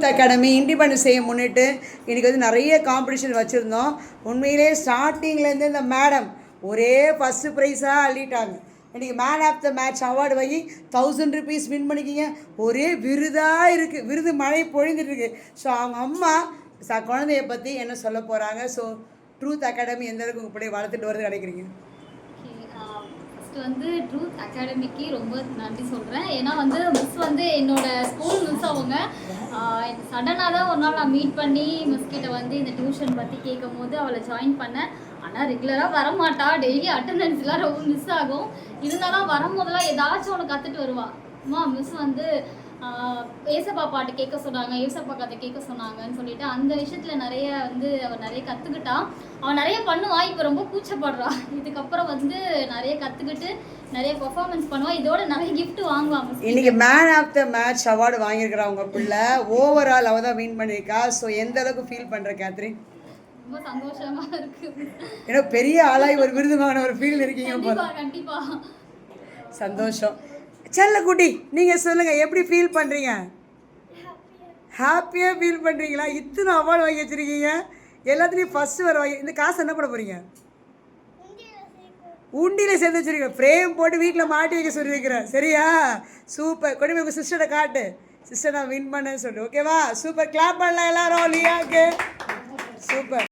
Truth academy independence day முன்னிட்டு இன்றைக்கி வந்து நிறைய காம்படிஷன் வச்சுருந்தோம். உண்மையிலே ஸ்டார்டிங்லேருந்து இந்த மேடம் ஒரே ஃபஸ்ட்டு ப்ரைஸாக அள்ளிட்டாங்க. இன்றைக்கி man of the match award வாங்கி 1000 rupees வின் பண்ணிக்கிங்க. ஒரே விருதாக இருக்குது, விருது மழை பொழிந்துட்டுருக்கு. ஸோ அவங்க அம்மா குழந்தைய பற்றி என்ன சொல்ல போகிறாங்க. ஸோ ட்ரூத் அகாடமி எந்த அளவுக்கு உங்கள் பிள்ளை வளர்த்துட்டு வருது நினைக்கிறீங்க? வந்து ட்ரூத் அகாடமிக்கு ரொம்ப நன்றி சொல்கிறேன். ஏன்னா வந்து மிஸ் வந்து என்னோட ஸ்கூல் மிஸ் அவங்க சடனாக தான் ஒரு நாள் நான் மீட் பண்ணி மிஸ் கிட்ட வந்து இந்த டியூஷன் பற்றி கேட்கும் போது அவளை ஜாயின் பண்ணேன். ஆனால் ரெகுலராக வரமாட்டா, டெய்லி அட்டண்டன்ஸ்லாம் ரொம்ப மிஸ் ஆகும். இருந்தாலும் வரும்போதெல்லாம் ஏதாச்சும் ஒன்று கற்றுட்டு வருவாள். அம்மா மிஸ் வந்து ஏசப்பா பாட்டு கேட்க சொன்னாங்க, ஏசப்பா கதை கேட்க சொன்னாங்கன்னு சொல்லிட்டு அந்த விஷயத்தில் நிறைய வந்து அவள் நிறைய கற்றுக்கிட்டான். அவன் நிறைய பண்ணுவான். இப்போ ரொம்ப கூச்சப்படுறான். இதுக்கப்புறம் வந்து நிறைய கற்றுக்கிட்டு நிறைய பெர்ஃபார்மன்ஸ் பண்ணுவான். இதோட நிறைய கிஃப்ட் வாங்குவான். இன்னைக்கு man of the match award வாங்கியிருக்கிறா உங்கள் பிள்ளை. ஓவரால் அவள் தான் வின் பண்ணியிருக்கா. ஸோ எந்த அளவுக்கு ஃபீல் பண்ணுற கேத்ரின்? ரொம்ப சந்தோஷமா இருக்கு. ஏன்னா பெரிய ஆளாய் ஒரு விருது வாங்கின ஒரு ஃபீல் இருக்கீங்க. கண்டிப்பா சந்தோஷம். செல்லக்குட்டி நீங்கள் சொல்லுங்கள், எப்படி ஃபீல் பண்ணுறீங்க? ஹாப்பியாக ஃபீல் பண்ணுறீங்களா? இத்தனை அவார்டு வாங்கி வச்சுருக்கீங்க, எல்லாத்துலேயும் ஃபஸ்ட்டு வர வாங்கி. இந்த காசு என்ன பண்ண போகிறீங்க? உண்டியில் சேர்த்து வச்சுருக்கீங்க. ஃப்ரேம் போட்டு வீட்டில் மாட்டி வைக்க சொல்லியிருக்கிறேன். சரியா? சூப்பர். கொண்டு போய் உங்கள் சிஸ்டரை காட்டு, சிஸ்டர் நான் வின் பண்ணேன்னு சொல்லு. ஓகேவா? சூப்பர். கிளாப் பண்ணலாம் எல்லாரும் லியாக்கு. சூப்பர்.